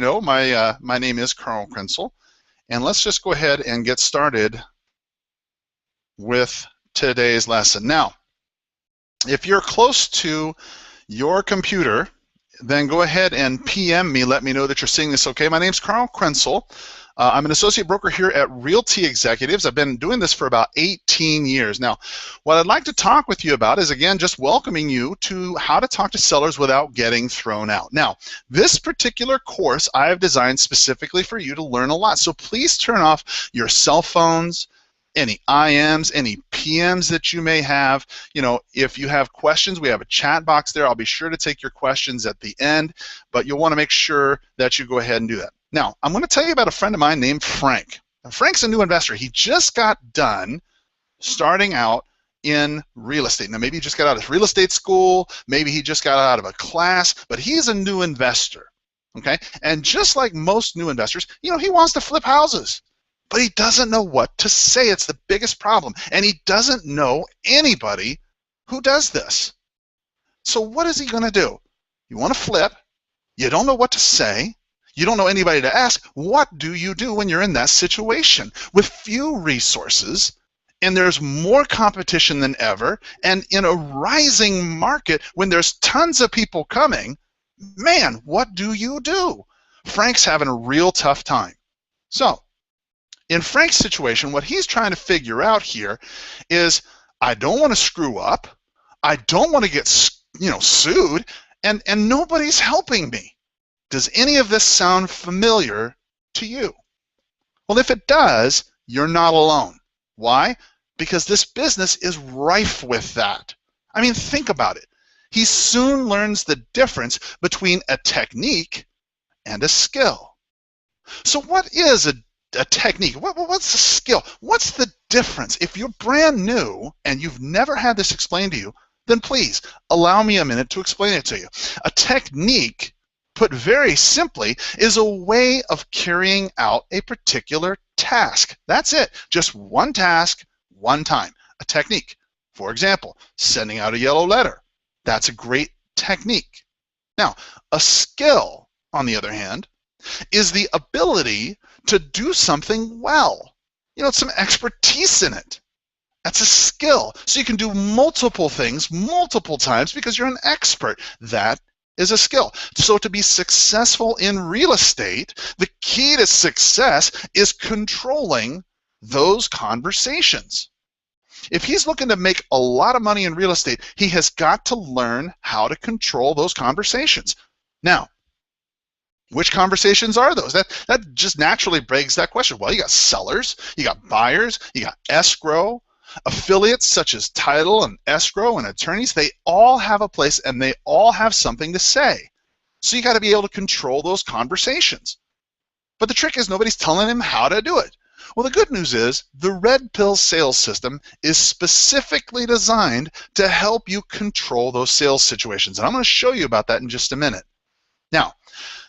My name is Carl Krenzel, and let's just go ahead and get started with today's lesson. Now, if you're close to your computer, then go ahead and PM me. Let me know that you're seeing this okay. My name's Carl Krenzel. I'm an associate broker here at Realty Executives. I've been doing this for about 18 years. Now, what I'd like to talk with you about is, again, just welcoming you to how to talk to sellers without getting thrown out. Now, this particular course I have designed specifically for you to learn a lot. So please turn off your cell phones, any IMs, any PMs that you may have. If you have questions, we have a chat box there. I'll be sure to take your questions at the end, but you'll want to make sure that you go ahead and do that. Now, I'm going to tell you about a friend of mine named Frank. Now, Frank's a new investor. He just got done starting out in real estate. Now, maybe he just got out of real estate school, maybe he just got out of a class, but he's a new investor, okay? And just like most new investors, he wants to flip houses, but he doesn't know what to say. It's the biggest problem, and he doesn't know anybody who does this. So what is he going to do? You want to flip, you don't know what to say, you don't know anybody to ask. What do you do when you're in that situation with few resources, and there's more competition than ever, and in a rising market when there's tons of people coming? Man, what do you do? Frank's having a real tough time. So in Frank's situation, what he's trying to figure out here is, I don't want to screw up, I don't want to get sued, and nobody's helping me. Does any of this sound familiar to you? Well, if it does, you're not alone. Why? Because this business is rife with that. I mean, think about it. He soon learns the difference between a technique and a skill. So what is a technique? What's a skill? What's the difference? If you're brand new and you've never had this explained to you, then please allow me a minute to explain it to you. A technique, put very simply, is a way of carrying out a particular task. That's it. Just one task, one time. A technique. For example, sending out a yellow letter. That's a great technique. Now, a skill, on the other hand, is the ability to do something well. It's some expertise in it. That's a skill. So you can do multiple things multiple times because you're an expert. That is a skill. So to be successful in real estate, the key to success is controlling those conversations. If he's looking to make a lot of money in real estate, he has got to learn how to control those conversations. Now, which conversations are those? That just naturally begs that question. Well, you got sellers, you got buyers, you got escrow, affiliates such as title and escrow and attorneys. They all have a place and they all have something to say. So you got to be able to control those conversations. But the trick is nobody's telling him how to do it. Well, the good news is the Red Pill sales system is specifically designed to help you control those sales situations. And I'm going to show you about that in just a minute. Now,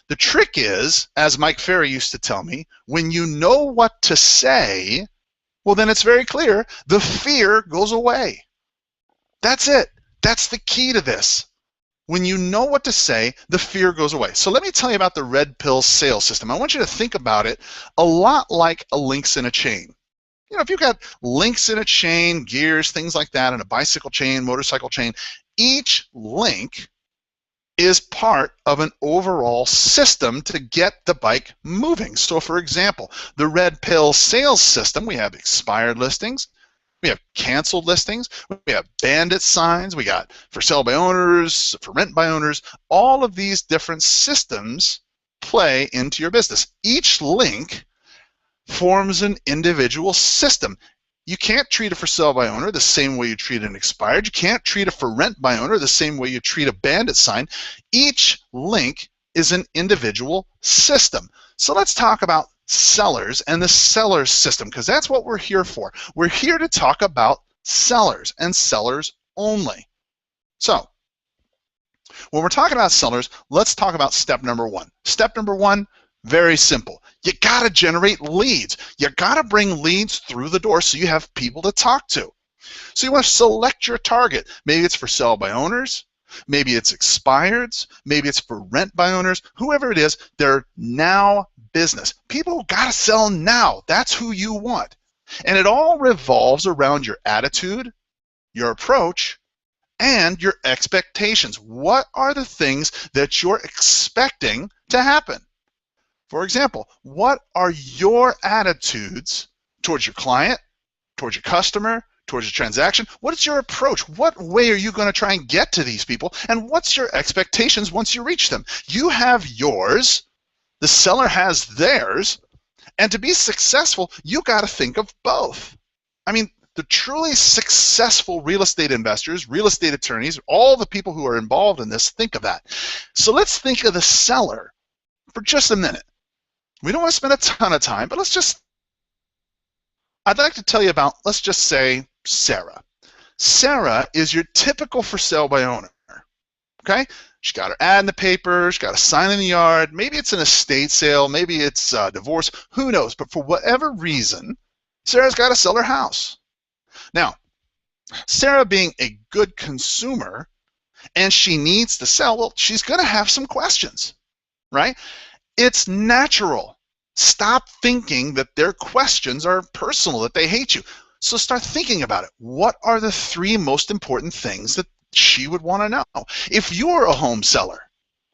the trick is, as Mike Ferry used to tell me, when you know what to say, well, then it's very clear. The fear goes away. That's it. That's the key to this. When you know what to say, the fear goes away. So let me tell you about the Red Pill sales system. I want you to think about it a lot like a links in a chain. If you've got links in a chain, gears, things like that, in a bicycle chain, motorcycle chain, each link is part of an overall system to get the bike moving. So for example, the Red Pill sales system, we have expired listings, we have canceled listings, we have bandit signs, we got for sale by owners, for rent by owners. All of these different systems play into your business. Each link forms an individual system. You can't treat a for sale by owner the same way you treat an expired. You can't treat a for rent by owner the same way you treat a bandit sign. Each link is an individual system. So let's talk about sellers and the seller system, because that's what we're here for. We're here to talk about sellers and sellers only. So when we're talking about sellers, let's talk about step number one. Step number one, very simple. You got to generate leads. You got to bring leads through the door so you have people to talk to. So you want to select your target. Maybe it's for sale by owners. Maybe it's expireds, maybe it's for rent by owners, whoever it is, they're now business. People gotta sell now. That's who you want. And it all revolves around your attitude, your approach, and your expectations. What are the things that you're expecting to happen? For example, what are your attitudes towards your client, towards your customer, towards your transaction? What is your approach? What way are you going to try and get to these people? And what's your expectations once you reach them? You have yours, the seller has theirs, and to be successful, you got to think of both. I mean, the truly successful real estate investors, real estate attorneys, all the people who are involved in this, think of that. So let's think of the seller for just a minute. We don't want to spend a ton of time, but I'd like to tell you about, let's just say, Sarah. Sarah is your typical for sale by owner, okay? She got her ad in the paper, she got a sign in the yard, maybe it's an estate sale, maybe it's a divorce, who knows? But for whatever reason, Sarah's got to sell her house. Now, Sarah being a good consumer and she needs to sell, well, she's going to have some questions, right? It's natural. Stop thinking that their questions are personal, that they hate you. So start thinking about it. What are the 3 most important things that she would want to know? If you're a home seller,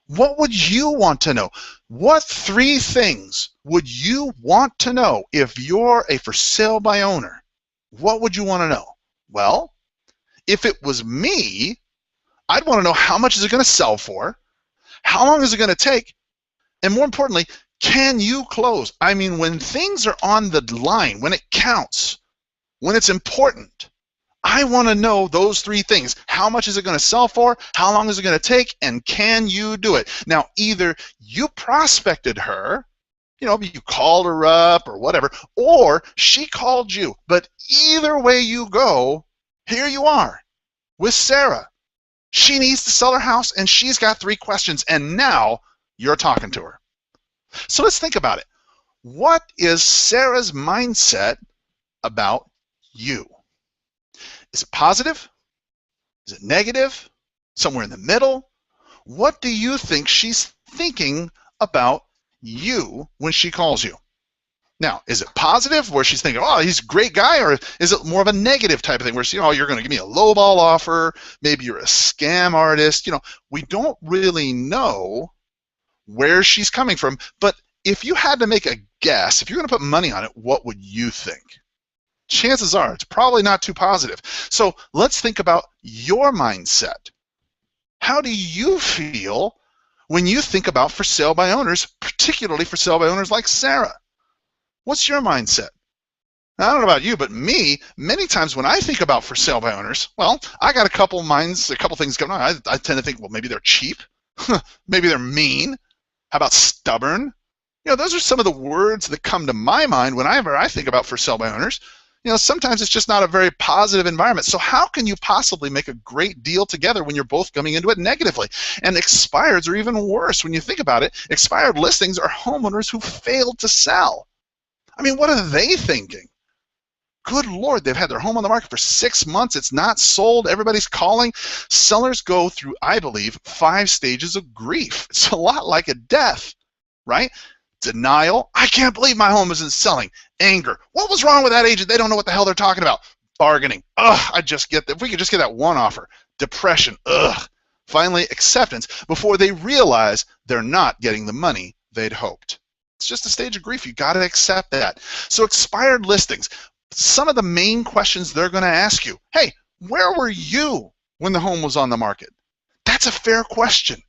what would you want to know? What 3 things would you want to know if you're a for sale by owner? What would you want to know? Well, if it was me, I'd want to know how much is it going to sell for, how long is it going to take, and more importantly, can you close? I mean, when things are on the line, when it counts, when it's important, I want to know those 3 things. How much is it going to sell for? How long is it going to take? And can you do it? Now, either you prospected her, you know, you called her up or whatever, or she called you. But either way you go, here you are with Sarah. She needs to sell her house, and she's got 3 questions, and now you're talking to her. So let's think about it. What is Sarah's mindset about you? Is it positive? Is it negative? Somewhere in the middle? What do you think she's thinking about you when she calls you? Now, is it positive, where she's thinking, oh, he's a great guy, or is it more of a negative type of thing where she's, oh, you're going to give me a lowball offer, maybe you're a scam artist? You know, we don't really know where she's coming from, but if you had to make a guess, if you're going to put money on it, what would you think? Chances are it's probably not too positive. So let's think about your mindset. How do you feel when you think about for sale by owners, particularly for sale by owners like Sarah? What's your mindset? Now, I don't know about you, but me, many times when I think about for sale by owners, well, I got a couple things going on. I tend to think, well, maybe they're cheap, maybe they're mean. How about stubborn? You know, those are some of the words that come to my mind whenever I think about for sale by owners. You know, sometimes it's just not a very positive environment. So how can you possibly make a great deal together when you're both coming into it negatively? And expireds are even worse when you think about it. Expired listings are homeowners who failed to sell. I mean, what are they thinking? Good Lord, they've had their home on the market for 6 months. It's not sold. Everybody's calling. Sellers go through, I believe, 5 stages of grief. It's a lot like a death, right? Denial. I can't believe my home isn't selling. Anger. What was wrong with that agent? They don't know what the hell they're talking about. Bargaining. Ugh, if we could just get that one offer. Depression. Ugh. Finally, acceptance before they realize they're not getting the money they'd hoped. It's just a stage of grief. You got to accept that. So expired listings. Some of the main questions they're going to ask you. Hey, where were you when the home was on the market? That's a fair question.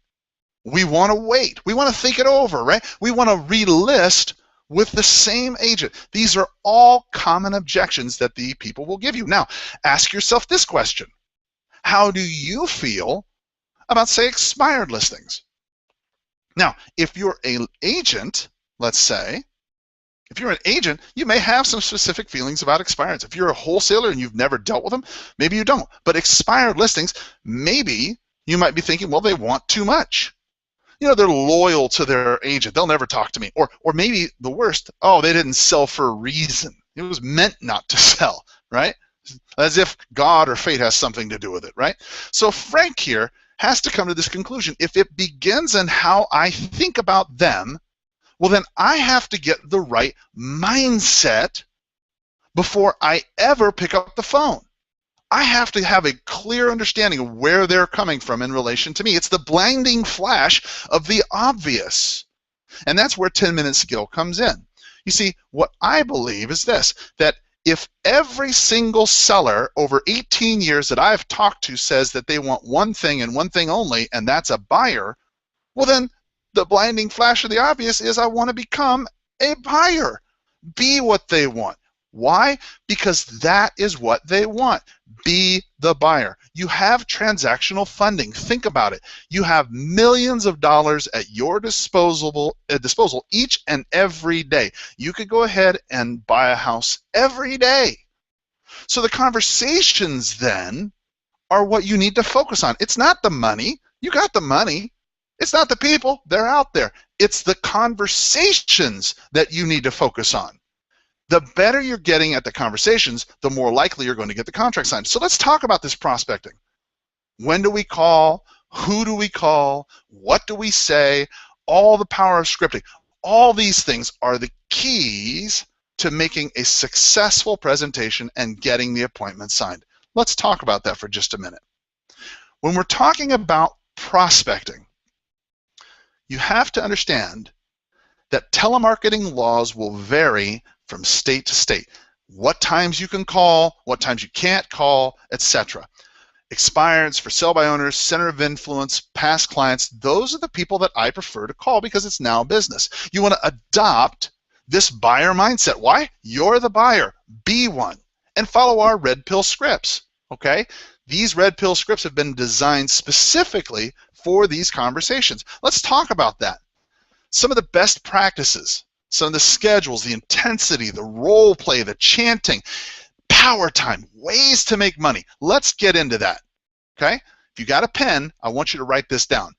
We want to wait. We want to think it over, right? We want to relist with the same agent. These are all common objections that the people will give you. Now, ask yourself this question. How do you feel about, say, expired listings? Now, if you're an agent, let's say, if you're an agent, you may have some specific feelings about expireds. If you're a wholesaler and you've never dealt with them, maybe you don't. But expired listings, maybe you might be thinking, well, they want too much. You know, they're loyal to their agent. They'll never talk to me. Or maybe the worst, oh, they didn't sell for a reason. It was meant not to sell, right? As if God or fate has something to do with it, right? So Frank here has to come to this conclusion. If it begins in how I think about them, well, then I have to get the right mindset before I ever pick up the phone. I have to have a clear understanding of where they're coming from in relation to me. It's the blinding flash of the obvious. And that's where 10-minute skill comes in. You see, what I believe is this, that if every single seller over 18 years that I've talked to says that they want one thing and one thing only, and that's a buyer, well then the blinding flash of the obvious is I want to become a buyer. Be what they want. Why? Because that is what they want. Be the buyer. You have transactional funding. Think about it. You have millions of dollars at your disposal each and every day. You could go ahead and buy a house every day. So the conversations then are what you need to focus on. It's not the money. You got the money. It's not the people. They're out there. It's the conversations that you need to focus on. The better you're getting at the conversations, the more likely you're going to get the contract signed. So let's talk about this prospecting. When do we call? Who do we call? What do we say? All the power of scripting. All these things are the keys to making a successful presentation and getting the appointment signed. Let's talk about that for just a minute. When we're talking about prospecting, you have to understand that telemarketing laws will vary from state to state. What times you can call, what times you can't call, etc. Expireds, for sale by owners, center of influence, past clients, those are the people that I prefer to call because it's now business. You want to adopt this buyer mindset. Why? You're the buyer. Be one. And follow our red pill scripts. Okay? These red pill scripts have been designed specifically for these conversations. Let's talk about that. Some of the best practices, some of the schedules, the intensity, the role play, the chanting, power time, ways to make money. Let's get into that, okay? If you got a pen, I want you to write this down.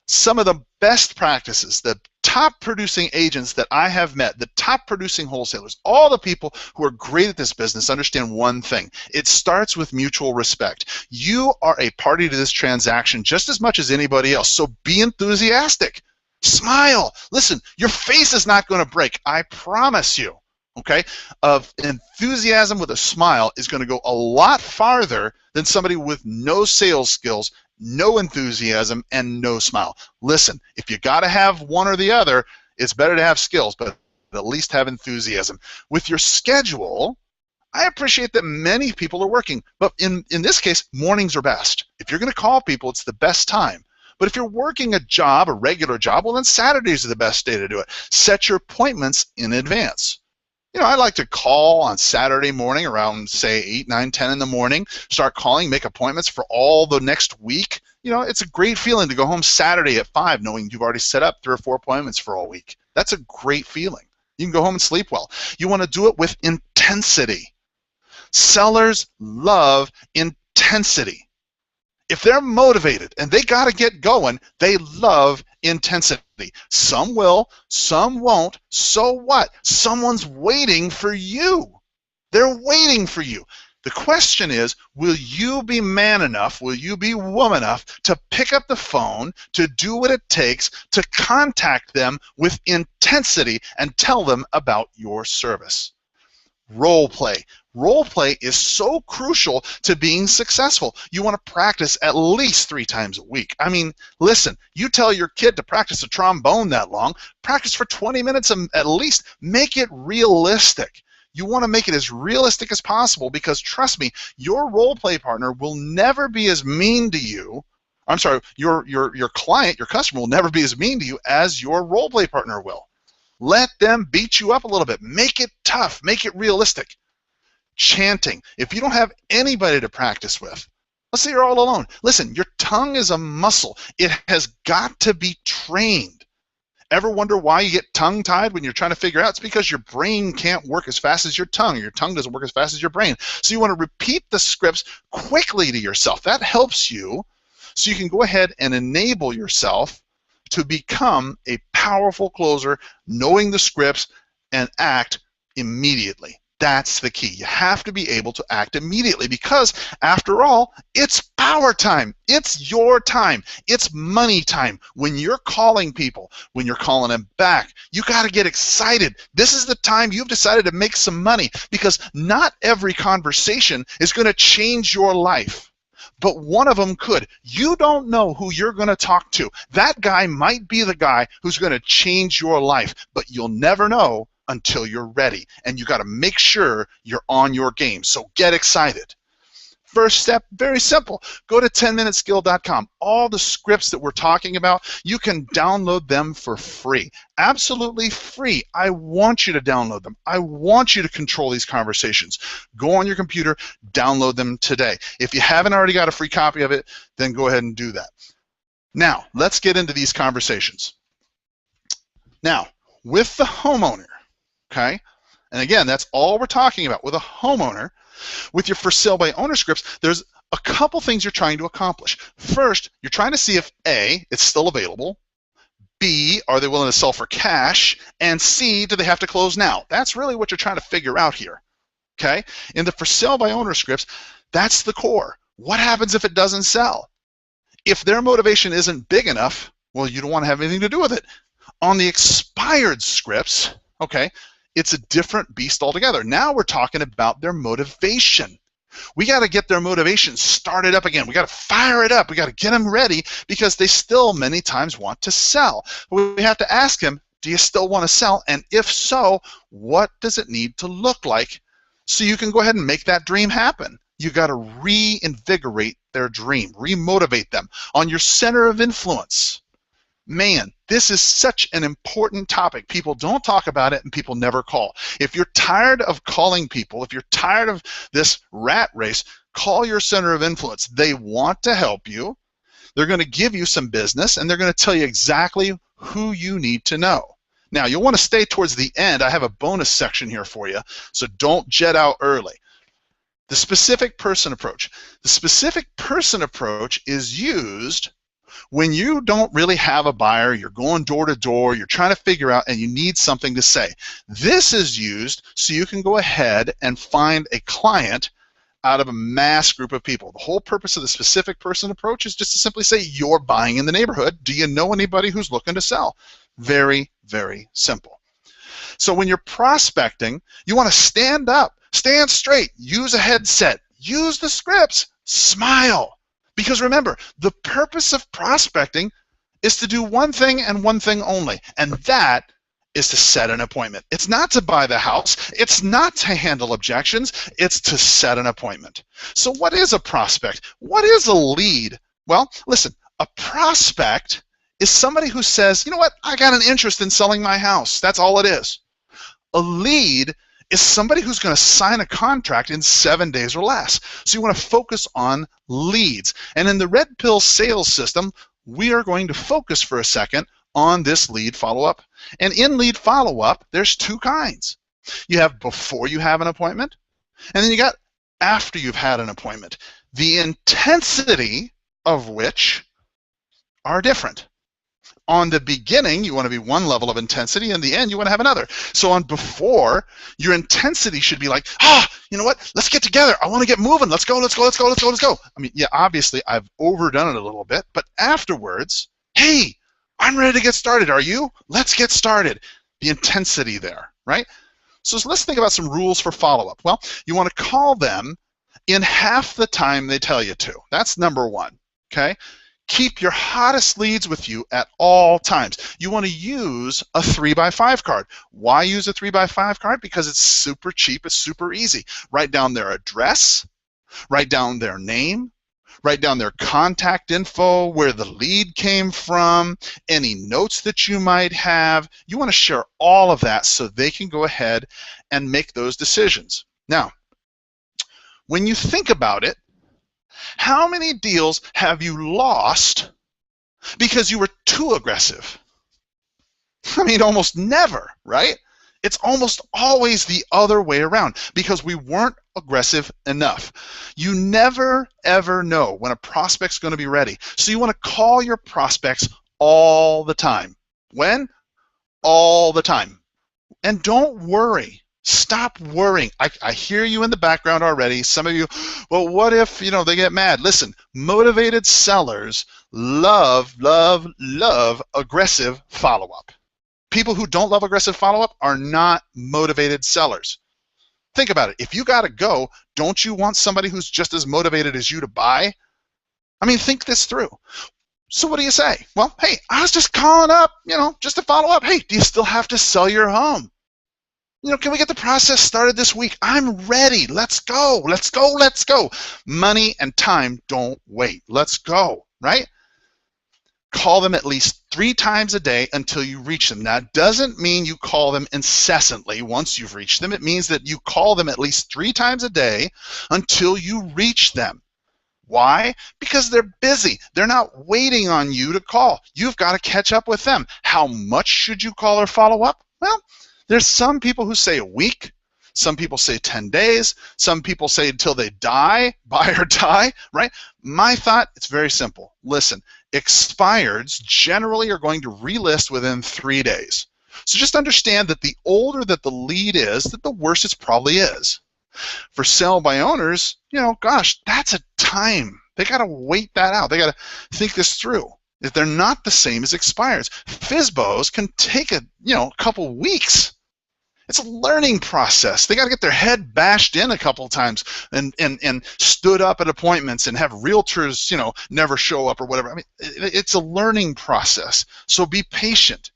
Some of the best practices, the top producing agents that I have met, the top producing wholesalers, all the people who are great at this business understand one thing. It starts with mutual respect. You are a party to this transaction just as much as anybody else, so be enthusiastic. Smile. Listen, your face is not going to break. I promise you. Okay? Of enthusiasm with a smile is going to go a lot farther than somebody with no sales skills, no enthusiasm, and no smile. Listen, if you got to have one or the other, it's better to have skills, but at least have enthusiasm. With your schedule, I appreciate that many people are working, but in this case, mornings are best. If you're going to call people, it's the best time. But if you're working a job, a regular job, well then Saturdays are the best day to do it. Set your appointments in advance. You know, I like to call on Saturday morning around, say, 8, 9, 10 in the morning, start calling, make appointments for all the next week. You know, it's a great feeling to go home Saturday at 5 knowing you've already set up 3 or 4 appointments for all week. That's a great feeling. You can go home and sleep well. You want to do it with intensity. Sellers love intensity. If they're motivated and they got to get going, they love intensity. Some will, some won't. So what? Someone's waiting for you. They're waiting for you. The question is, will you be man enough, will you be woman enough to pick up the phone, to do what it takes to contact them with intensity and tell them about your service? Role play. Role play is so crucial to being successful. You want to practice at least 3 times a week. I mean, listen, you tell your kid to practice a trombone that long, practice for 20 minutes at least. Make it realistic. You want to make it as realistic as possible because, trust me, your role play partner will never be as mean to you. I'm sorry, your client, your customer will never be as mean to you as your role play partner will. Let them beat you up a little bit. Make it tough. Make it realistic. Chanting. If you don't have anybody to practice with, let's say you're all alone. Listen, your tongue is a muscle. It has got to be trained. Ever wonder why you get tongue-tied when you're trying to figure out? It's because your brain can't work as fast as your tongue. Your tongue doesn't work as fast as your brain. So you want to repeat the scripts quickly to yourself. That helps you so you can go ahead and enable yourself to become a powerful closer, knowing the scripts, and act immediately. That's the key. You have to be able to act immediately because, after all, it's power time. It's your time. It's money time. When you're calling people, when you're calling them back, you got to get excited. This is the time you've decided to make some money because not every conversation is going to change your life. But one of them could. You don't know who you're going to talk to. That guy might be the guy who's going to change your life, but you'll never know until you're ready. And you got to make sure you're on your game. So get excited. First step, very simple. Go to 10minuteskill.com. All the scripts that we're talking about, you can download them for free. Absolutely free. I want you to download them. I want you to control these conversations. Go on your computer, download them today. If you haven't already got a free copy of it, then go ahead and do that. Now, let's get into these conversations. Now, with the homeowner, okay? And again, that's all we're talking about. With a homeowner, with your for sale by owner scripts, there's a couple things you're trying to accomplish. First, you're trying to see if A, it's still available, B, are they willing to sell for cash, and C, do they have to close now? That's really what you're trying to figure out here, okay? In the for sale by owner scripts, that's the core. What happens if it doesn't sell? If their motivation isn't big enough, well, you don't want to have anything to do with it. On the expired scripts, okay, it's a different beast altogether. Now we're talking about their motivation. We got to get their motivation started up again. We got to fire it up. We got to get them ready because they still many times want to sell. We have to ask them, do you still want to sell? And if so, what does it need to look like so you can go ahead and make that dream happen? You got to reinvigorate their dream, remotivate them on your center of influence. Man, this is such an important topic. People don't talk about it and people never call. If you're tired of calling people, if you're tired of this rat race, call your center of influence. They want to help you. They're going to give you some business and they're going to tell you exactly who you need to know. Now, you'll want to stay towards the end. I have a bonus section here for you, so don't jet out early. The specific person approach. The specific person approach is used when you don't really have a buyer, you're going door to door, you're trying to figure out, and you need something to say. This is used so you can go ahead and find a client out of a mass group of people. The whole purpose of the specific person approach is just to simply say, you're buying in the neighborhood. Do you know anybody who's looking to sell? Very, very simple. So when you're prospecting, you want to stand up, stand straight, use a headset, use the scripts, smile. Because remember, the purpose of prospecting is to do one thing and one thing only, and that is to set an appointment. It's not to buy the house. It's not to handle objections. It's to set an appointment. So what is a prospect? What is a lead? Well, listen, a prospect is somebody who says, you know what, I got an interest in selling my house. That's all it is. A lead is somebody who's going to sign a contract in 7 days or less. So you want to focus on leads. And in the Red Pill sales system, we are going to focus for a second on this lead follow-up. And in lead follow-up, there's two kinds. You have before you have an appointment, and then you got after you've had an appointment. The intensity of which are different. On the beginning, you want to be one level of intensity. In the end, you want to have another. So on before, your intensity should be like, you know what? Let's get together. I want to get moving. Let's go, let's go, let's go, let's go, let's go. I mean, yeah, obviously, I've overdone it a little bit. But afterwards, hey, I'm ready to get started. Are you? Let's get started. The intensity there, right? So let's think about some rules for follow-up. Well, you want to call them in half the time they tell you to. That's number one, okay? Keep your hottest leads with you at all times. You want to use a 3x5 card. Why use a 3x5 card? Because it's super cheap, it's super easy. Write down their address, write down their name, write down their contact info, where the lead came from, any notes that you might have. You want to share all of that so they can go ahead and make those decisions. Now, when you think about it, how many deals have you lost because you were too aggressive? I mean, almost never, right? It's almost always the other way around because we weren't aggressive enough. You never, ever know when a prospect's going to be ready. So you want to call your prospects all the time. When? All the time. And don't worry. Stop worrying. I hear you in the background already. Some of you, well, what if, they get mad? Listen, motivated sellers love, love, love aggressive follow-up. People who don't love aggressive follow-up are not motivated sellers. Think about it. If you got to go, don't you want somebody who's just as motivated as you to buy? I mean, think this through. So what do you say? Well, hey, I was just calling up, just to follow up. Hey, do you still have to sell your home? Can we get the process started this week? I'm ready. Let's go. Let's go. Let's go. Money and time don't wait. Let's go, right? Call them at least 3 times a day until you reach them. Now, it doesn't mean you call them incessantly once you've reached them. It means that you call them at least 3 times a day until you reach them. Why? Because they're busy. They're not waiting on you to call. You've got to catch up with them. How much should you call or follow up? Well, there's some people who say a week. Some people say 10 days. Some people say until they die, buy or die, right? My thought, it's very simple. Listen, expireds generally are going to relist within 3 days. So just understand that the older that the lead is, that the worse it probably is. For sell by owners, gosh, that's a time. They got to wait that out. They got to think this through. If they're not the same as expires, FSBOs can take a couple weeks. It's a learning process. They got to get their head bashed in a couple times and stood up at appointments and have realtors never show up or whatever. I mean, it's a learning process. So be patient,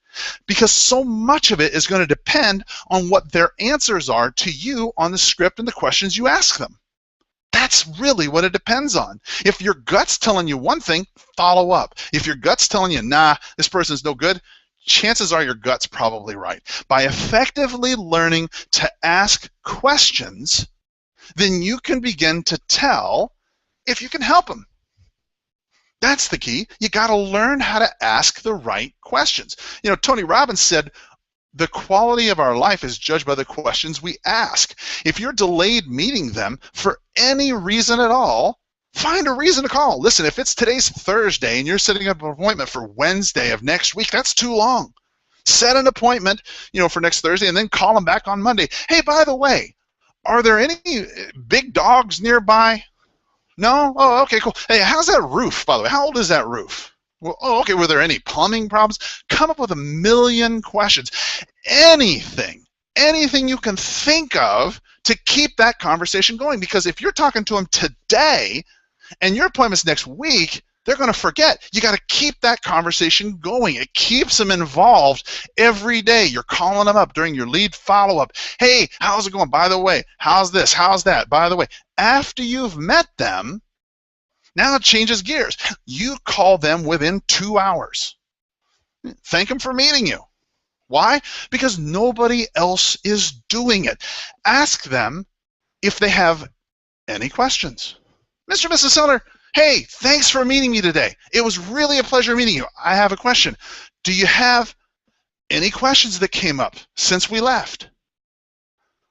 because so much of it is going to depend on what their answers are to you on the script and the questions you ask them. That's really what it depends on. If your gut's telling you one thing, follow up. If your gut's telling you, nah, this person's no good, chances are your gut's probably right. By effectively learning to ask questions, then you can begin to tell if you can help them. That's the key. You got to learn how to ask the right questions. Tony Robbins said, the quality of our life is judged by the questions we ask. If you're delayed meeting them for any reason at all, find a reason to call. Listen, if it's today's Thursday and you're setting up an appointment for Wednesday of next week, that's too long. Set an appointment, for next Thursday, and then call them back on Monday. Hey, by the way, are there any big dogs nearby? No? Oh, okay, cool. Hey, how's that roof, by the way? How old is that roof? Well, oh, okay, were there any plumbing problems? Come up with a million questions. Anything you can think of to keep that conversation going. Because if you're talking to them today and your appointment's next week, they're going to forget. You got to keep that conversation going. It keeps them involved every day. You're calling them up during your lead follow-up. Hey, how's it going? By the way, how's this? How's that? By the way, after you've met them, now it changes gears. You call them within 2 hours. Thank them for meeting you. Why? Because nobody else is doing it. Ask them if they have any questions. Mr. and Mrs. Seller, hey, thanks for meeting me today. It was really a pleasure meeting you. I have a question. Do you have any questions that came up since we left?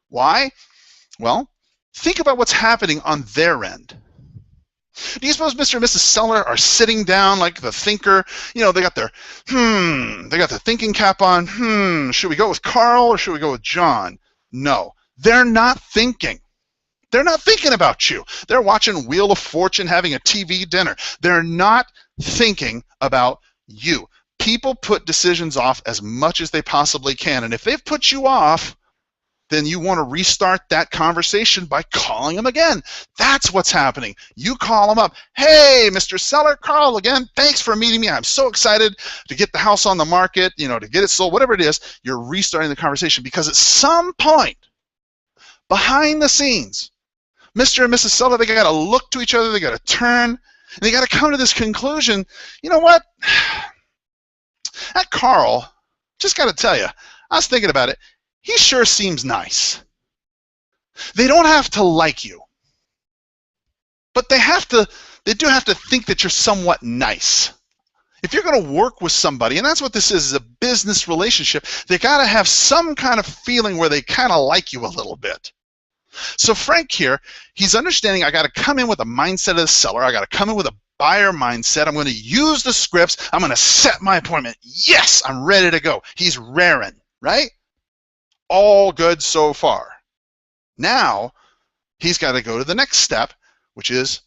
Why? Well, think about what's happening on their end. Do you suppose Mr. and Mrs. Seller are sitting down like the thinker? They got their thinking cap on. Should we go with Carl or should we go with John? No, they're not thinking. They're not thinking about you. They're watching Wheel of Fortune, having a TV dinner. They're not thinking about you. People put decisions off as much as they possibly can, and if they've put you off, then you want to restart that conversation by calling them again. That's what's happening. You call them up. Hey, Mr. Seller, Carl again. Thanks for meeting me. I'm so excited to get the house on the market, to get it sold, whatever it is. You're restarting the conversation because at some point, behind the scenes, Mr. and Mrs. Seller, they got to look to each other. They got to turn, and they got to come to this conclusion. You know what? That Carl, just got to tell you, I was thinking about it. He sure seems nice. They don't have to like you, but they do have to think that you're somewhat nice. If you're going to work with somebody, and that's what this is a business relationship, they got to have some kind of feeling where they kind of like you a little bit. So Frank here, he's understanding I got to come in with the mindset of the seller. I got to come in with a buyer mindset. I'm going to use the scripts. I'm going to set my appointment. Yes, I'm ready to go. He's raring, right? All good so far. Now, he's got to go to the next step, which is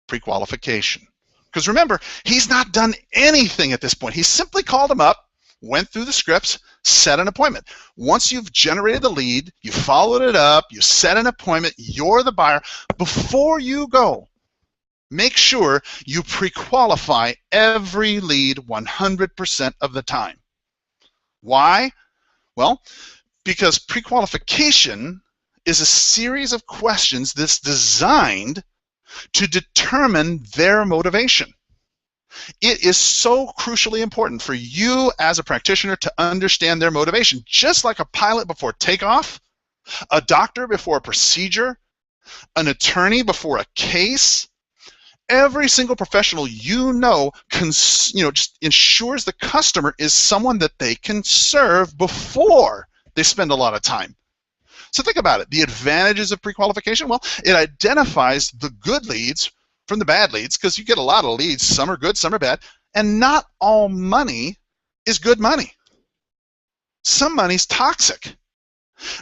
pre-qualification. Because remember, he's not done anything at this point. He simply called him up, went through the scripts, set an appointment. Once you've generated the lead, you followed it up, you set an appointment, you're the buyer. Before you go, make sure you pre-qualify every lead 100% of the time. Why? Well, because pre-qualification is a series of questions that's designed to determine their motivation. It is so crucially important for you as a practitioner to understand their motivation. Just like a pilot before takeoff, a doctor before a procedure, an attorney before a case, every single professional just ensures the customer is someone that they can serve before they spend a lot of time. So think about it. The advantages of pre-qualification, well, it identifies the good leads from the bad leads, because you get a lot of leads. Some are good, some are bad, and not all money is good money. Some money's toxic.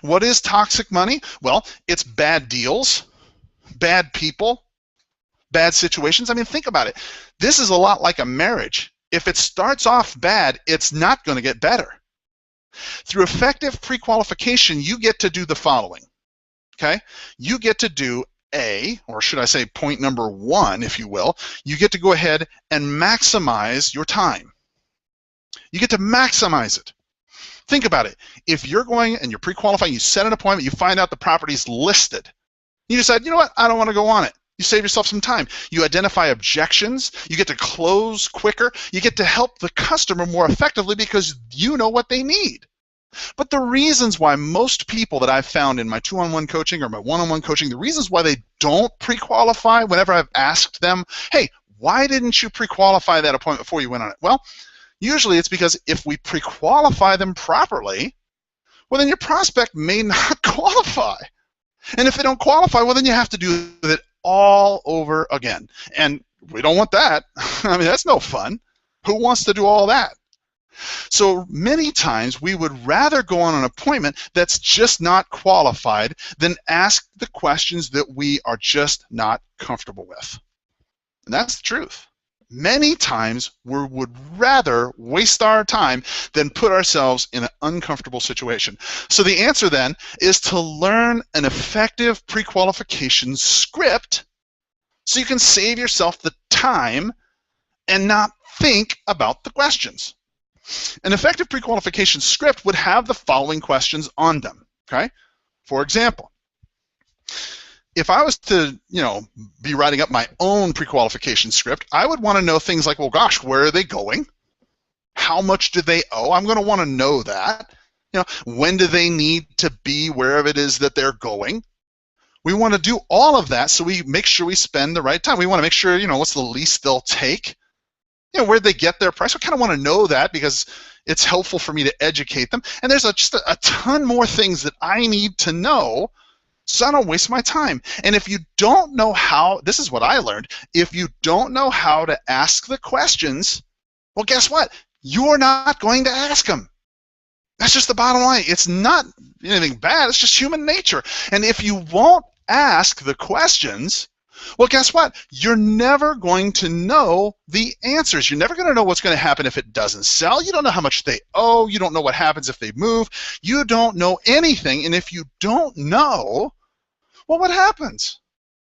What is toxic money? Well, it's bad deals, bad people, bad situations. I mean, think about it. This is a lot like a marriage. If it starts off bad, it's not going to get better. Through effective pre-qualification, you get to do the following. Okay? You get to do or should I say point number 1, if you will, you get to go ahead and maximize your time. You get to maximize it. Think about it. If you're going and you're pre-qualifying, you set an appointment, you find out the property's listed. You decide, you know what, I don't want to go on it. You save yourself some time. You identify objections. You get to close quicker. You get to help the customer more effectively because you know what they need. But the reasons why most people that I've found in my two-on-one coaching or my one-on-one coaching, the reasons why they don't pre-qualify, whenever I've asked them, hey, why didn't you pre-qualify that appointment before you went on it? Well, usually it's because if we pre-qualify them properly, well, then your prospect may not qualify. And if they don't qualify, well, then you have to do it all over again. And we don't want that. I mean, that's no fun. Who wants to do all that? So many times we would rather go on an appointment that's just not qualified than ask the questions that we are just not comfortable with. And that's the truth. Many times we would rather waste our time than put ourselves in an uncomfortable situation. So the answer then is to learn an effective pre-qualification script so you can save yourself the time and not think about the questions. An effective pre-qualification script would have the following questions on them. Okay? For example, if I was to, be writing up my own pre-qualification script, I would want to know things like, well, gosh, where are they going? How much do they owe? I'm going to want to know that. When do they need to be wherever it is that they're going? We want to do all of that so we make sure we spend the right time. We want to make sure, what's the least they'll take? Where'd they get their price? I kind of want to know that because it's helpful for me to educate them. And there's just a ton more things that I need to know so I don't waste my time. And if you don't know how, this is what I learned, if you don't know how to ask the questions, well, guess what? You're not going to ask them. That's just the bottom line. It's not anything bad. It's just human nature. And if you won't ask the questions, well, guess what? You're never going to know the answers. You're never going to know what's going to happen if it doesn't sell. You don't know how much they owe. You don't know what happens if they move. You don't know anything. And if you don't know, well, what happens?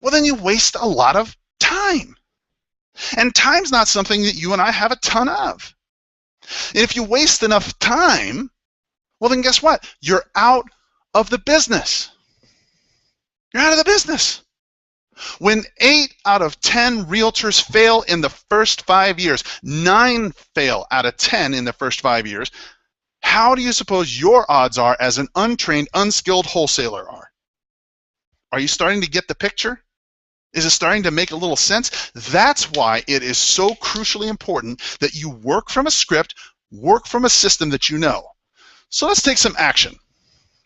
Well, then you waste a lot of time. And time's not something that you and I have a ton of. And if you waste enough time, well, then guess what? You're out of the business. You're out of the business. When 8 out of 10 realtors fail in the first 5 years, 9 fail out of 10 in the first 5 years, how do you suppose your odds are as an untrained, unskilled wholesaler are? Are you starting to get the picture? Is it starting to make a little sense? That's why it is so crucially important that you work from a script, work from a system that you know. So let's take some action.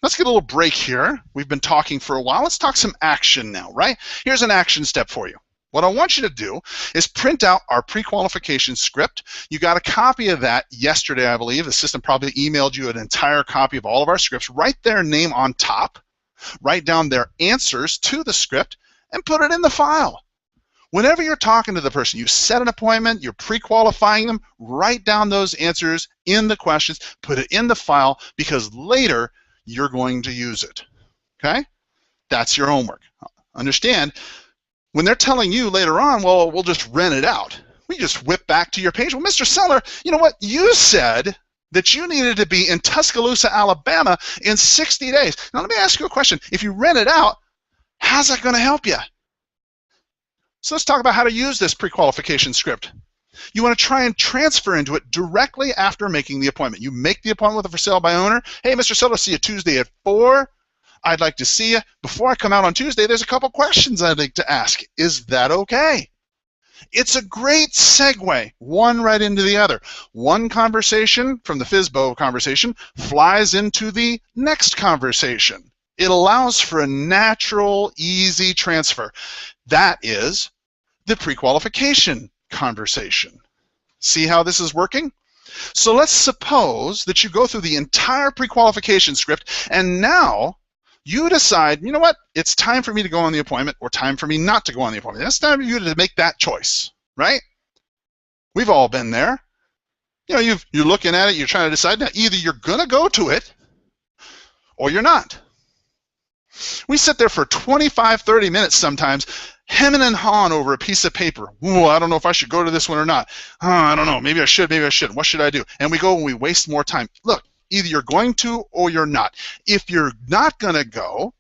Let's get a little break here. We've been talking for a while. Let's talk some action now, right? Here's an action step for you. What I want you to do is print out our pre-qualification script. You got a copy of that yesterday, I believe. The system probably emailed you an entire copy of all of our scripts. Write their name on top, write down their answers to the script, and put it in the file. Whenever you're talking to the person, you set an appointment, you're pre-qualifying them, write down those answers in the questions, put it in the file, because later you're going to use it. Okay? That's your homework. Understand, when they're telling you later on, well, we'll just rent it out, we just whip back to your page. Well, Mr. Seller, you know what? You said that you needed to be in Tuscaloosa, Alabama in 60 days. Now, let me ask you a question. If you rent it out, how's that going to help you? So let's talk about how to use this pre-qualification script. You want to try and transfer into it directly after making the appointment. You make the appointment with a for sale by owner. Hey, Mr. Seller, see you Tuesday at 4. I'd like to see you. Before I come out on Tuesday, there's a couple questions I'd like to ask. Is that okay? It's a great segue, one right into the other. One conversation from the FSBO conversation flies into the next conversation. It allows for a natural, easy transfer. That is the pre-qualification conversation. See how this is working? So let's suppose that you go through the entire pre-qualification script, and now you decide, you know what, it's time for me to go on the appointment or time for me not to go on the appointment. It's time for you to make that choice, right? We've all been there. You know, you're looking at it, you're trying to decide. Now, either you're going to go to it or you're not. We sit there for 25, 30 minutes sometimes, hemming and hawing over a piece of paper. Ooh, I don't know if I should go to this one or not. Oh, I don't know. Maybe I should, maybe I shouldn't. What should I do? And we go and we waste more time. Look, either you're going to or you're not. If you're not going to go,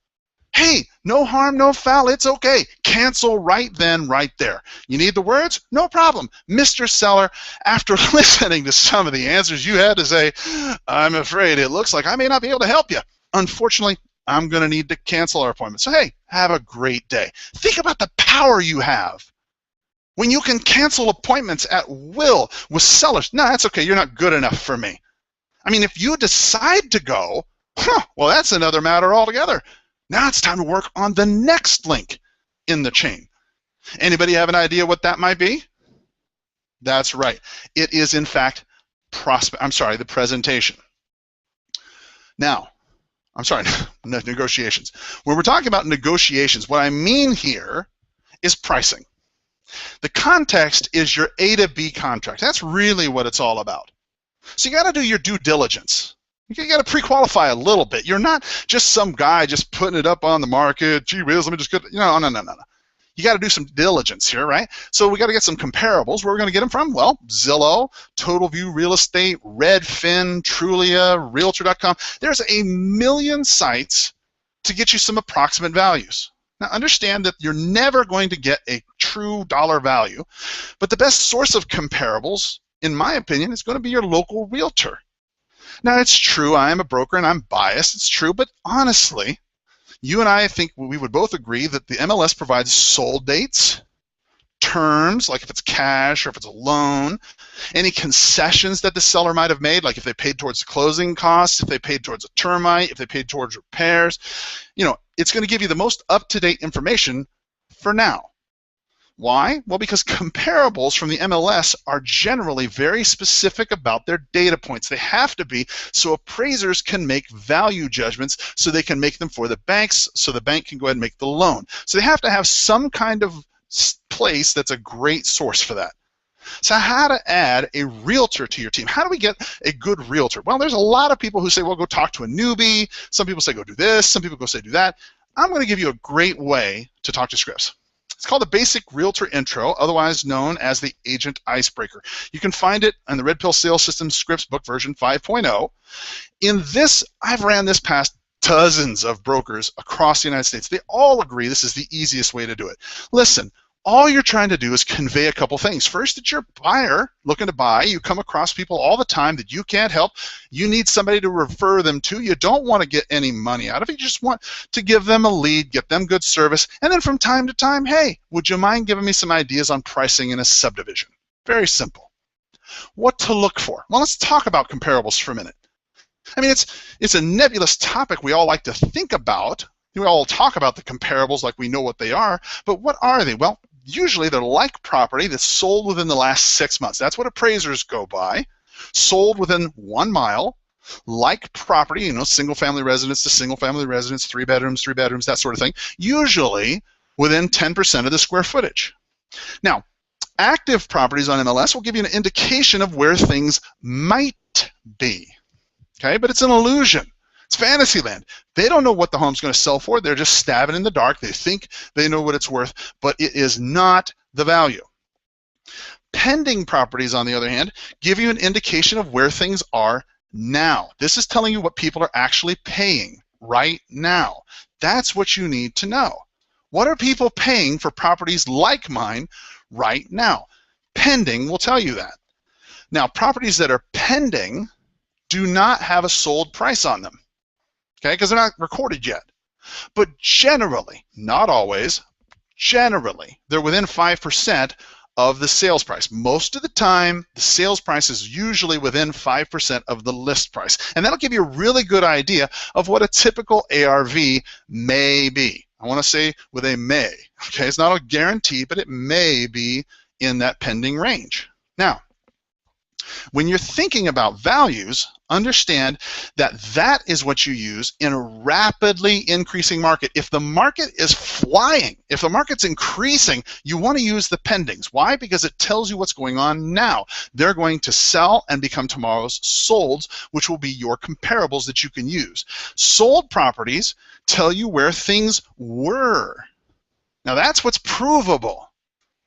hey, no harm, no foul. It's okay. Cancel right then, right there. You need the words? No problem. Mr. Seller, after listening to some of the answers you had to say, I'm afraid it looks like I may not be able to help you. Unfortunately, I'm going to need to cancel our appointment. So, hey, have a great day. Think about the power you have when you can cancel appointments at will with sellers. No, that's okay. You're not good enough for me. I mean, if you decide to go, well, that's another matter altogether. Now it's time to work on the next link in the chain. Anybody have an idea what that might be? That's right. It is, in fact, the presentation. Now, negotiations. When we're talking about negotiations, what I mean here is pricing. The context is your A to B contract. That's really what it's all about. So you got to do your due diligence. You got to pre-qualify a little bit. You're not just some guy just putting it up on the market. Gee whiz, let me just get, no. You got to do some diligence here, right? So we got to get some comparables. Where are we going to get them from? Well, Zillow, Total View Real Estate, Redfin, Trulia, Realtor.com. There's a million sites to get you some approximate values. Now understand that you're never going to get a true dollar value, but the best source of comparables, in my opinion, is going to be your local realtor. Now it's true, I am a broker and I'm biased, it's true, but honestly, you and I think we would both agree that the MLS provides sold dates, terms, like if it's cash or if it's a loan, any concessions that the seller might have made, like if they paid towards the closing costs, if they paid towards a termite, if they paid towards repairs. You know, it's going to give you the most up-to-date information for now. Why? Well, because comparables from the MLS are generally very specific about their data points. They have to be so appraisers can make value judgments so they can make them for the banks so the bank can go ahead and make the loan. So they have to have some kind of place that's a great source for that. So how to add a realtor to your team? How do we get a good realtor? Well, there's a lot of people who say, well, go talk to a newbie. Some people say go do this. Some people go say do that. I'm going to give you a great way to talk to scripts. It's called the Basic Realtor Intro, otherwise known as the Agent Icebreaker. You can find it in the Red Pill Sales System Scripts book version 5.0. In this, I've ran this past dozens of brokers across the United States. They all agree this is the easiest way to do it. Listen, all you're trying to do is convey a couple things. First, that you're a buyer looking to buy. You come across people all the time that you can't help. You need somebody to refer them to. You don't want to get any money out of it. You just want to give them a lead, get them good service, and then from time to time, hey, would you mind giving me some ideas on pricing in a subdivision? Very simple. What to look for? Well, let's talk about comparables for a minute. I mean, it's a nebulous topic we all like to think about. We all talk about the comparables like we know what they are, but what are they? Well, usually they're like property that's sold within the last 6 months. That's what appraisers go by. Sold within 1 mile, like property, single family residence to single family residence, 3 bedrooms, that sort of thing, usually within 10% of the square footage. Now, active properties on MLS will give you an indication of where things might be, okay? But it's an illusion. It's fantasy land. They don't know what the home's going to sell for. They're just stabbing in the dark. They think they know what it's worth, but it is not the value. Pending properties, on the other hand, give you an indication of where things are now. This is telling you what people are actually paying right now. That's what you need to know. What are people paying for properties like mine right now? Pending will tell you that. Now, properties that are pending do not have a sold price on them, okay, because they're not recorded yet. But generally, not always, generally, they're within 5% of the sales price. Most of the time, the sales price is usually within 5% of the list price. And that'll give you a really good idea of what a typical ARV may be. I want to say with a may. Okay, it's not a guarantee, but it may be in that pending range. Now, when you're thinking about values, understand that that is what you use in a rapidly increasing market. If the market is flying, if the market's increasing, you want to use the pendings. Why? Because it tells you what's going on now. They're going to sell and become tomorrow's solds, which will be your comparables that you can use. Sold properties tell you where things were. Now that's what's provable.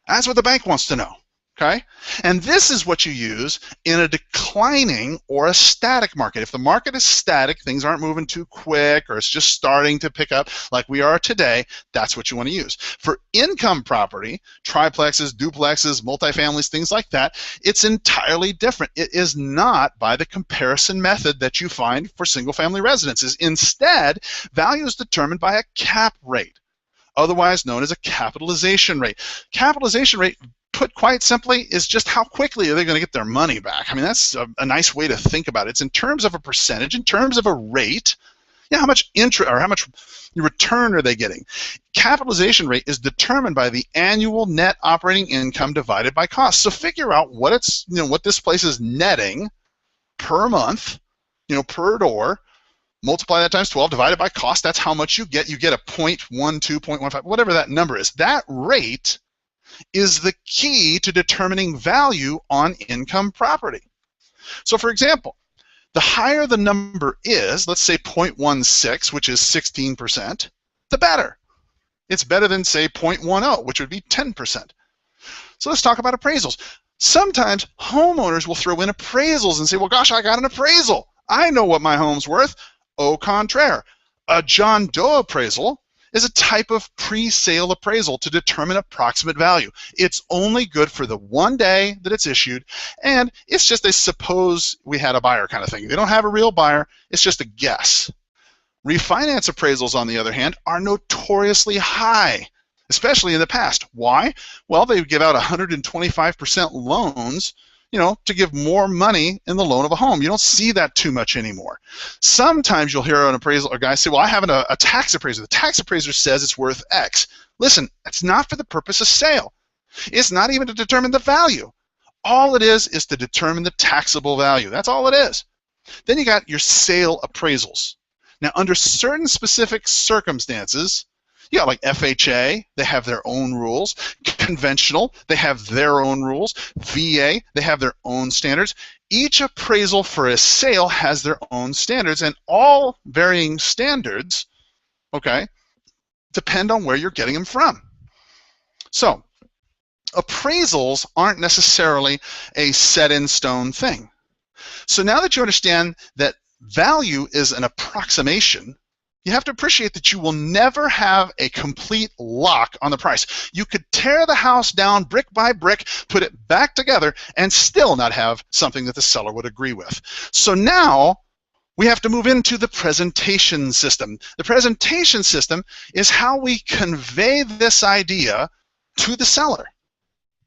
That's what the bank wants to know. Okay? And this is what you use in a declining or a static market. If the market is static, things aren't moving too quick, or it's just starting to pick up like we are today, that's what you want to use. For income property, triplexes, duplexes, multifamilies, things like that, it's entirely different. It is not by the comparison method that you find for single-family residences. Instead, value is determined by a cap rate, otherwise known as a capitalization rate. Capitalization rate, put quite simply, is just how quickly are they going to get their money back. I mean, that's a nice way to think about it. It's in terms of a percentage, in terms of a rate. How much interest or how much return are they getting? Capitalization rate is determined by the annual net operating income divided by cost. So figure out what it's, what this place is netting per month, per door. Multiply that times 12, divided by cost. That's how much you get. You get a 0.12, 0.15, whatever that number is. That rate is the key to determining value on income property. So for example, the higher the number is, let's say 0.16, which is 16%, the better. It's better than, say, 0.10, which would be 10%. So let's talk about appraisals. Sometimes homeowners will throw in appraisals and say, well, gosh, I got an appraisal. I know what my home's worth. Au contraire, a John Doe appraisal is a type of pre-sale appraisal to determine approximate value. It's only good for the one day that it's issued, and it's just a suppose we had a buyer kind of thing. They don't have a real buyer, it's just a guess. Refinance appraisals, on the other hand, are notoriously high, especially in the past. Why? Well, they give out 125% loans, to give more money in the loan of a home. You don't see that too much anymore. Sometimes you'll hear an appraisal or guy say, well, I have a tax appraiser. The tax appraiser says it's worth X. Listen, it's not for the purpose of sale. It's not even to determine the value. All it is to determine the taxable value. That's all it is. Then you got your sale appraisals. Now, under certain specific circumstances, like FHA, they have their own rules. Conventional, they have their own rules. VA, they have their own standards. Each appraisal for a sale has their own standards, and all varying standards, depend on where you're getting them from. So, appraisals aren't necessarily a set-in-stone thing. So now that you understand that value is an approximation, you have to appreciate that you will never have a complete lock on the price. You could tear the house down brick by brick, put it back together, and still not have something that the seller would agree with. So now we have to move into the presentation system. The presentation system is how we convey this idea to the seller.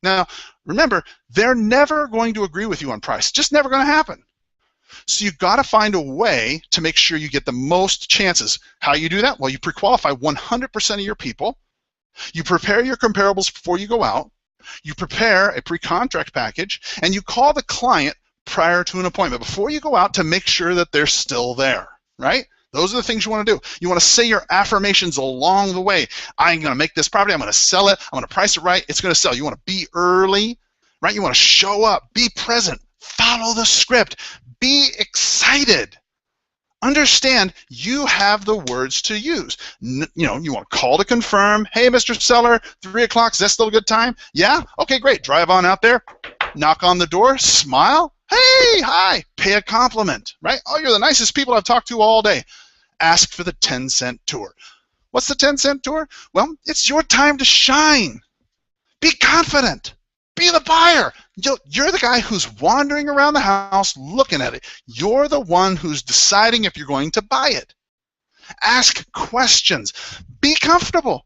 Now, remember, they're never going to agree with you on price. Just never going to happen. So you've got to find a way to make sure you get the most chances. How you do that? Well, you pre-qualify 100% of your people, You prepare your comparables before you go out. You prepare a pre-contract package, and you call the client prior to an appointment before you go out to make sure that they're still there, right? Those are the things you want to do. You want to say your affirmations along the way. I'm going to make this property. I'm going to sell it. I'm going to price it right. It's going to sell. You want to be early, right? You want to show up, be present, follow the script, be excited. Understand you have the words to use. You want to call to confirm. Hey, Mr. Seller, 3 o'clock, is that still a good time? Yeah? Okay, great. Drive on out there, knock on the door, smile. Hey, hi, pay a compliment, right? Oh, you're the nicest people I've talked to all day. Ask for the 10-cent tour. What's the 10-cent tour? Well, it's your time to shine. Be confident. Be the buyer. You're the guy who's wandering around the house looking at it. You're the one who's deciding if you're going to buy it. Ask questions. Be comfortable.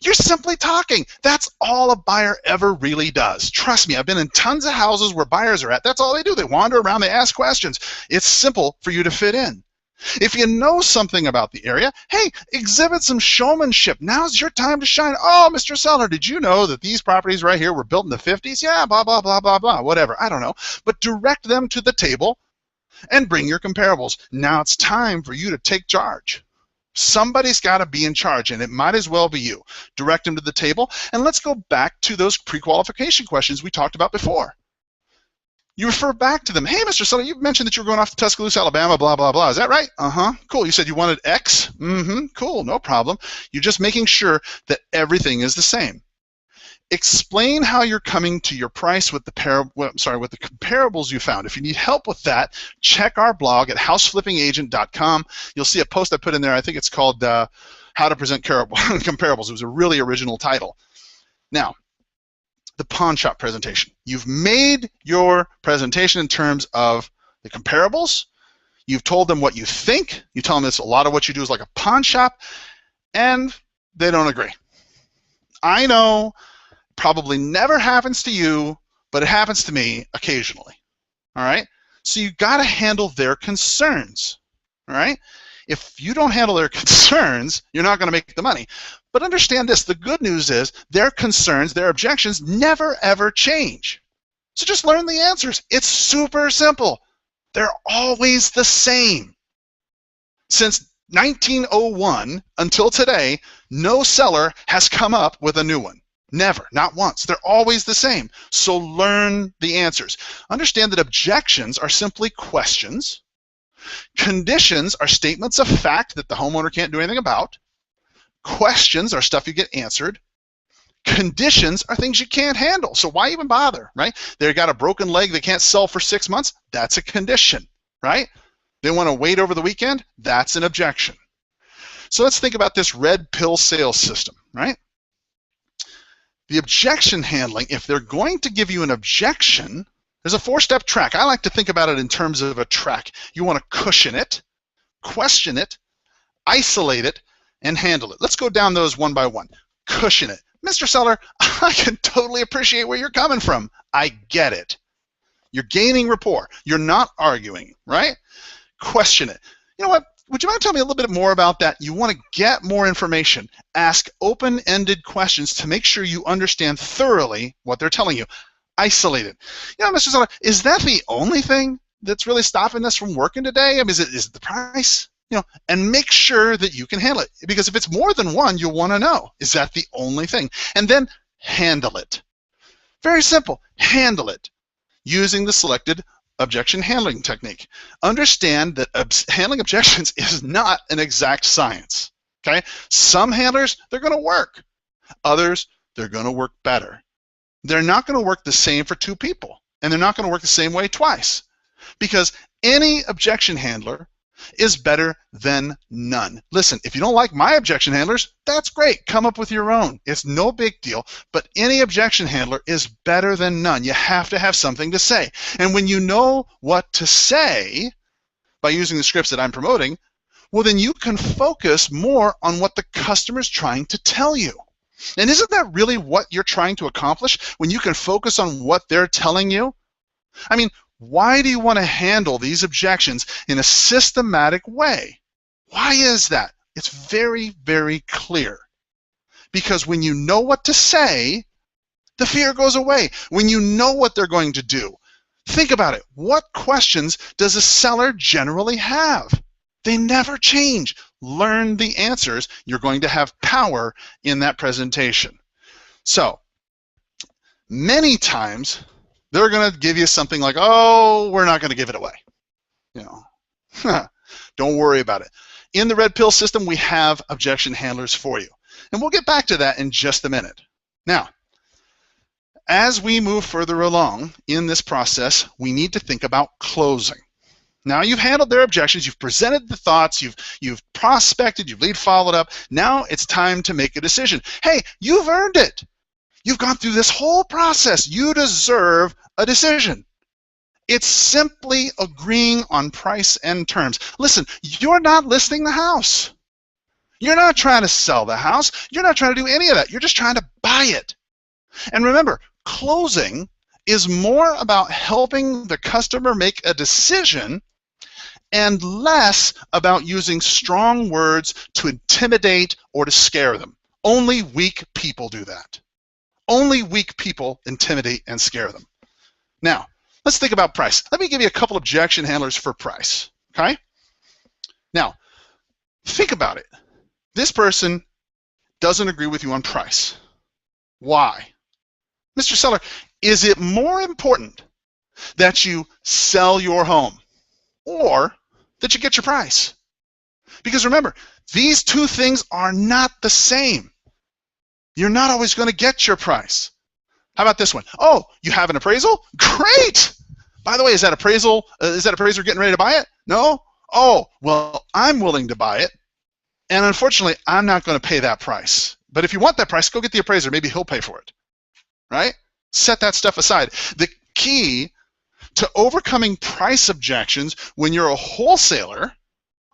You're simply talking. That's all a buyer ever really does. Trust me, I've been in tons of houses where buyers are at. That's all they do. They wander around, they ask questions. It's simple for you to fit in. If you know something about the area, hey, exhibit some showmanship. Now's your time to shine. Oh, Mr. Seller, did you know that these properties right here were built in the 50s? Yeah, blah, blah, blah, blah, blah, whatever. I don't know. But direct them to the table and bring your comparables. Now it's time for you to take charge. Somebody's got to be in charge, and it might as well be you. Direct them to the table, and let's go back to those pre-qualification questions we talked about before. You refer back to them. Hey, Mr. Seller, you mentioned that you were going off to Tuscaloosa, Alabama, blah, blah, blah. Is that right? Uh-huh. Cool. You said you wanted X? Mm-hmm. Cool. No problem. You're just making sure that everything is the same. Explain how you're coming to your price with the comparables you found. If you need help with that, check our blog at houseflippingagent.com. You'll see a post I put in there. I think it's called How to Present Comparables. It was a really original title. Now, the pawn shop presentation. You've made your presentation in terms of the comparables. You've told them what you think. You tell them it's a lot of what you do is like a pawn shop, and they don't agree. I know. Probably never happens to you, but it happens to me occasionally. All right? So you got to handle their concerns. All right? If you don't handle their concerns, you're not going to make the money. But understand this, the good news is their concerns, their objections never ever change. So just learn the answers. It's super simple. They're always the same. Since 1901 until today, no seller has come up with a new one. Never, not once. They're always the same. So learn the answers. Understand that objections are simply questions. Conditions are statements of fact that the homeowner can't do anything about. Questions are stuff you get answered. Conditions are things you can't handle. So why even bother, right? They've got a broken leg they can't sell for 6 months. That's a condition, right? They want to wait over the weekend. That's an objection. So let's think about this red pill sales system, right? The objection handling, if they're going to give you an objection, there's a 4-step track. I like to think about it in terms of a track. You want to cushion it, question it, isolate it, and handle it. Let's go down those one by one. Cushion it. Mr. Seller, I can totally appreciate where you're coming from. I get it. You're gaining rapport. You're not arguing, right? Question it. You know what? Would you mind telling me a little bit more about that? You want to get more information. Ask open-ended questions to make sure you understand thoroughly what they're telling you. Isolate it. You know, Mr. Seller, is that the only thing that's really stopping us from working today? I mean, is it the price? You know, and make sure that you can handle it. Because if it's more than one, you'll want to know, is that the only thing? And then handle it. Very simple. Handle it using the selected objection handling technique. Understand that handling objections is not an exact science. Okay? Some handlers, they're going to work. Others, they're going to work better. They're not going to work the same for 2 people, and they're not going to work the same way twice, because any objection handler is better than none. Listen, if you don't like my objection handlers, that's great. Come up with your own. It's no big deal, but any objection handler is better than none. You have to have something to say. And when you know what to say by using the scripts that I'm promoting, well, then you can focus more on what the customer's trying to tell you. And isn't that really what you're trying to accomplish when you can focus on what they're telling you? I mean, why do you want to handle these objections in a systematic way? Why is that? It's very, very clear. Because when you know what to say, the fear goes away. When you know what they're going to do, think about it. What questions does a seller generally have? They never change. Learn the answers. You're going to have power in that presentation. So, many times, they're going to give you something like, oh, we're not going to give it away. You know, don't worry about it. In the Red Pill system, we have objection handlers for you. And we'll get back to that in just a minute. Now, as we move further along in this process, we need to think about closing. Now you've handled their objections, you've presented the thoughts, you've prospected, you've lead followed up. Now it's time to make a decision. Hey, you've earned it. You've gone through this whole process. You deserve a decision. It's simply agreeing on price and terms. Listen, you're not listing the house. You're not trying to sell the house. You're not trying to do any of that. You're just trying to buy it. And remember, closing is more about helping the customer make a decision and less about using strong words to intimidate or to scare them. Only weak people do that. Only weak people intimidate and scare them. Now, let's think about price. Let me give you a couple objection handlers for price, okay? Now, think about it. This person doesn't agree with you on price. Why? Mr. Seller, is it more important that you sell your home or that you get your price? Because remember, these two things are not the same. You're not always going to get your price. How about this one? Oh, you have an appraisal? Great! By the way, is that appraiser getting ready to buy it? No? Oh, well, I'm willing to buy it. And unfortunately, I'm not going to pay that price. But if you want that price, go get the appraiser. Maybe he'll pay for it. Right? Set that stuff aside. The key to overcoming price objections when you're a wholesaler,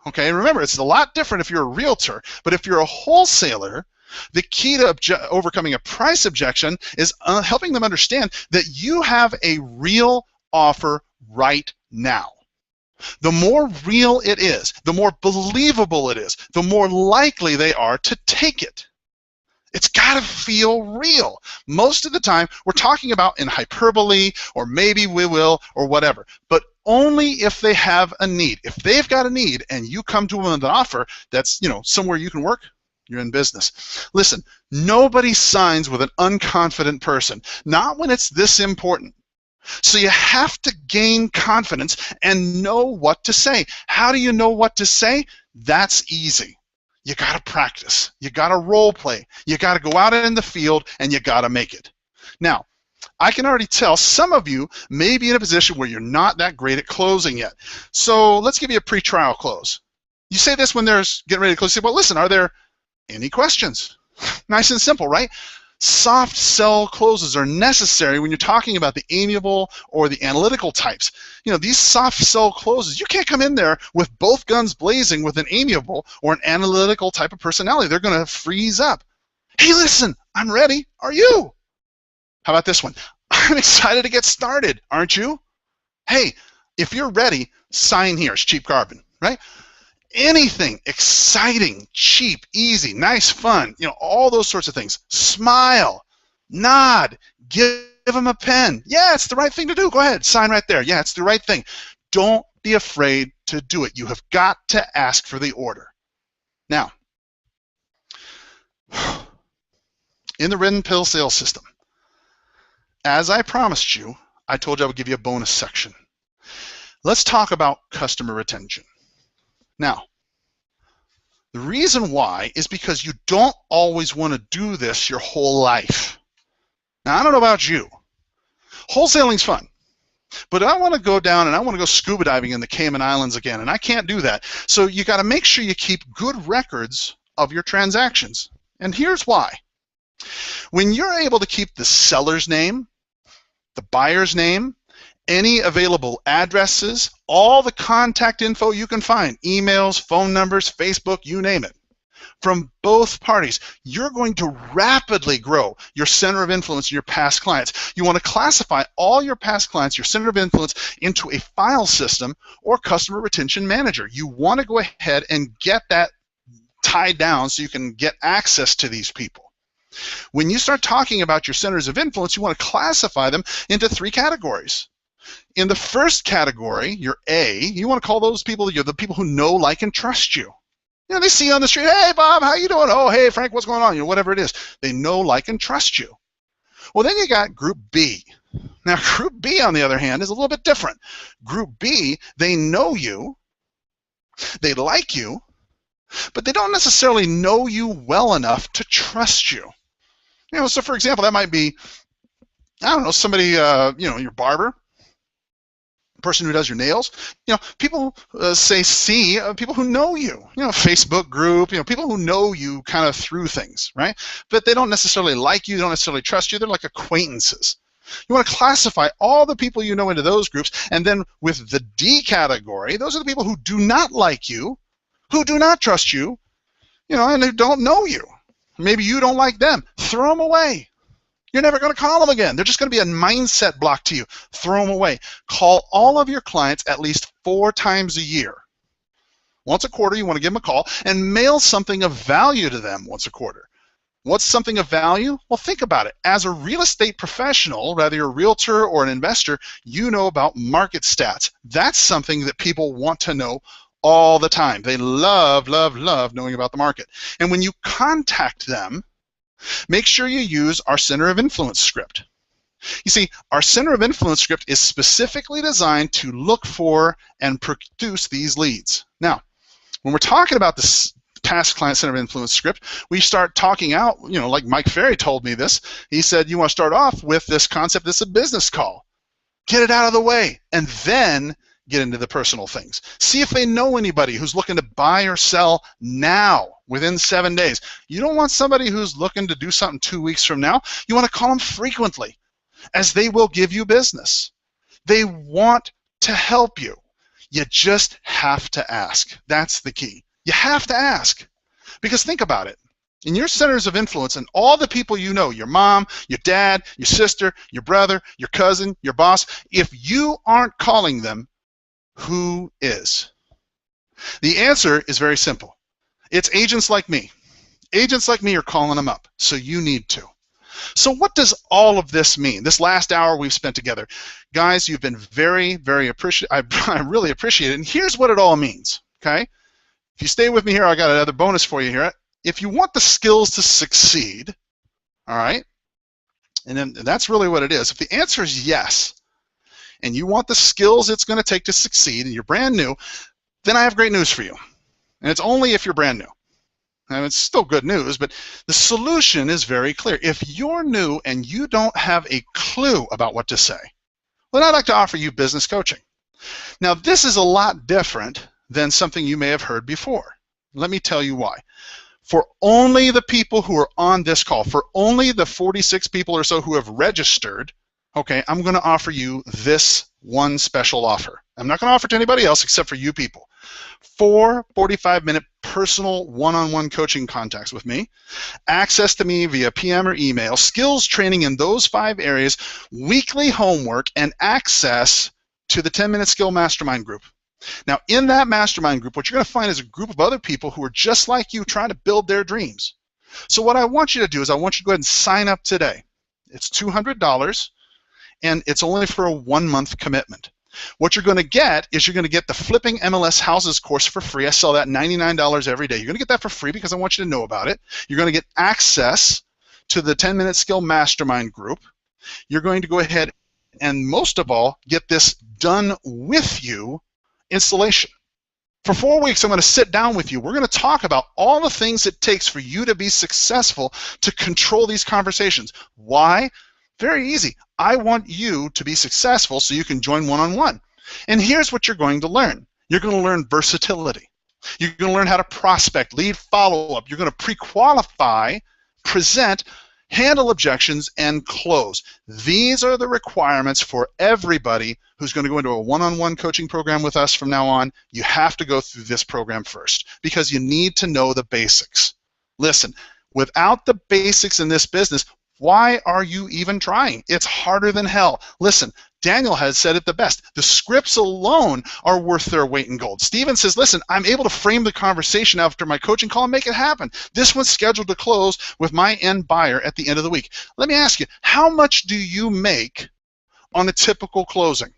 okay, remember, it's a lot different if you're a realtor, but if you're a wholesaler, the key to overcoming a price objection is helping them understand that you have a real offer right now. The more real it is, the more believable it is, the more likely they are to take it. It's got to feel real. Most of the time, we're talking about in hyperbole, or maybe we will, or whatever, but only if they have a need. If they've got a need and you come to them with an offer that's, somewhere you can work, you're in business. Listen, nobody signs with an unconfident person, not when it's this important. So you have to gain confidence and know what to say. How do you know what to say? That's easy. You got to practice. You got to role play. You got to go out in the field and you got to make it. Now, I can already tell some of you may be in a position where you're not that great at closing yet. So let's give you a pre-trial close. You say this when they're getting ready to close. You say, well, listen, are there any questions? Nice and simple, right? Soft sell closes are necessary when you're talking about the amiable or the analytical types. These soft sell closes, you can't come in there with both guns blazing with an amiable or an analytical type of personality. They're going to freeze up. Hey, listen, I'm ready. Are you? How about this one? I'm excited to get started, aren't you? Hey, if you're ready, sign here. It's cheap carbon, right? Anything exciting, cheap, easy, nice, fun, all those sorts of things. Smile, nod, give them a pen. Yeah, it's the right thing to do. Go ahead, sign right there. Yeah, it's the right thing. Don't be afraid to do it. You have got to ask for the order. Now, in the Red Pill sales system, as I promised you, I told you I would give you a bonus section. Let's talk about customer retention. Now, the reason why is because you don't always want to do this your whole life. Now, I don't know about you. Wholesaling's fun. But I want to go down and I want to go scuba diving in the Cayman Islands again, and I can't do that. So you got to make sure you keep good records of your transactions. And here's why. When you're able to keep the seller's name, the buyer's name, any available addresses, all the contact info you can find, emails, phone numbers, Facebook, you name it, from both parties, you're going to rapidly grow your center of influence in your past clients. You want to classify all your past clients, your center of influence, into a file system or customer retention manager. You want to go ahead and get that tied down so you can get access to these people. When you start talking about your centers of influence, you want to classify them into 3 categories. In the first category, your A, you want to call those people, you're the people who know, like, and trust you. You know, they see you on the street, hey, Bob, how you doing? Oh, hey, Frank, what's going on? You know, whatever it is. They know, like, and trust you. Well, then you got Group B. Now, Group B, on the other hand, is a little bit different. Group B, they know you, they like you, but they don't necessarily know you well enough to trust you. You know, so for example, that might be, I don't know, somebody, you know, your barber, person who does your nails. You know, people people who know you. You know, Facebook group. You know, people who know you kind of through things, right? But they don't necessarily like you. They don't necessarily trust you. They're like acquaintances. You want to classify all the people you know into those groups, and then with the D category, those are the people who do not like you, who do not trust you, you know, and who don't know you. Maybe you don't like them. Throw them away. You're never going to call them again. They're just going to be a mindset block to you. Throw them away. Call all of your clients at least 4 times a year. Once a quarter, you want to give them a call and mail something of value to them once a quarter. What's something of value? Well, think about it. As a real estate professional, whether you're a realtor or an investor, you know about market stats. That's something that people want to know all the time. They love, love, love knowing about the market. And when you contact them, make sure you use our Center of Influence script. You see, our Center of Influence script is specifically designed to look for and produce these leads. Now, when we're talking about this past client Center of Influence script, we start talking out, you know, like Mike Ferry told me this. He said, you want to start off with this concept, this is a business call. Get it out of the way, and then get into the personal things. See if they know anybody who's looking to buy or sell now, within 7 days. You don't want somebody who's looking to do something 2 weeks from now. You want to call them frequently, as they will give you business. They want to help you. You just have to ask. That's the key. You have to ask. Because think about it. In your centers of influence and all the people you know, your mom, your dad, your sister, your brother, your cousin, your boss, if you aren't calling them, who is? The answer is very simple. It's agents like me. Agents like me are calling them up, so you need to. So what does all of this mean? This last hour we've spent together. Guys, you've been very, very appreciative. I really appreciate it. And here's what it all means, okay? If you stay with me here, I got another bonus for you here. If you want the skills to succeed, all right, and then that's really what it is. If the answer is yes, and you want the skills it's going to take to succeed, and you're brand new, then I have great news for you. And it's only if you're brand new. Now, it's still good news, but the solution is very clear. If you're new and you don't have a clue about what to say, well, I'd like to offer you business coaching. Now, this is a lot different than something you may have heard before. Let me tell you why. For only the people who are on this call, for only the 46 people or so who have registered, okay, I'm going to offer you this one special offer. I'm not going to offer it to anybody else except for you people. 4 45-minute personal one-on-one coaching contacts with me, access to me via PM or email, skills training in those 5 areas, weekly homework, and access to the 10-minute skill mastermind group. Now, in that mastermind group, what you're going to find is a group of other people who are just like you trying to build their dreams. So what I want you to do is I want you to go ahead and sign up today. It's $200, and it's only for a 1-month commitment. What you're going to get is you're going to get the Flipping MLS Houses course for free. I sell that $99 every day. You're going to get that for free because I want you to know about it. You're going to get access to the 10-minute skill mastermind group. You're going to go ahead and, most of all, get this done with you installation. For 4 weeks, I'm going to sit down with you. We're going to talk about all the things it takes for you to be successful to control these conversations. Why? Very easy. I want you to be successful so you can join one-on-one. And here's what you're going to learn. You're going to learn versatility. You're going to learn how to prospect, lead follow-up. You're going to pre-qualify, present, handle objections, and close. These are the requirements for everybody who's going to go into a one-on-one coaching program with us from now on. You have to go through this program first because you need to know the basics. Listen, without the basics in this business, Why are you even trying? It's harder than hell. Listen, Daniel has said it the best. The scripts alone are worth their weight in gold. Steven says, listen, I'm able to frame the conversation after my coaching call and make it happen. This one's scheduled to close with my end buyer at the end of the week. Let me ask you, how much do you make on a typical closing?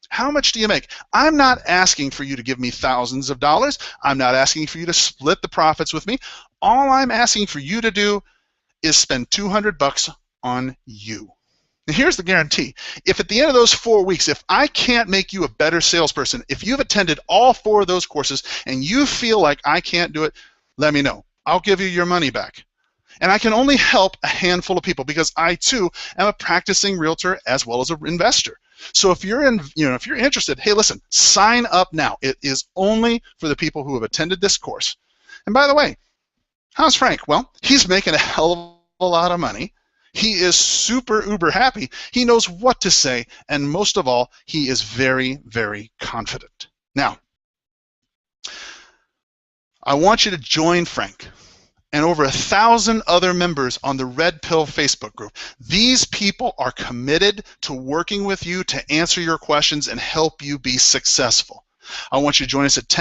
How much do you make? I'm not asking for you to give me thousands of dollars. I'm not asking for you to split the profits with me. All I'm asking for you to do is spend $200 on you. And here's the guarantee. If at the end of those 4 weeks, if I can't make you a better salesperson, if you've attended all 4 of those courses and you feel like I can't do it, let me know. I'll give you your money back. And I can only help a handful of people because I too am a practicing realtor as well as an investor. So if you're if you're interested, hey, listen, sign up now. It is only for the people who have attended this course. And by the way, how's Frank? Well, he's making a hell of a lot of money. He is super uber happy. He knows what to say, and most of all, he is very, very confident. Now, I want you to join Frank and over 1,000 other members on the Red Pill Facebook group. These people are committed to working with you to answer your questions and help you be successful. I want you to join us at 10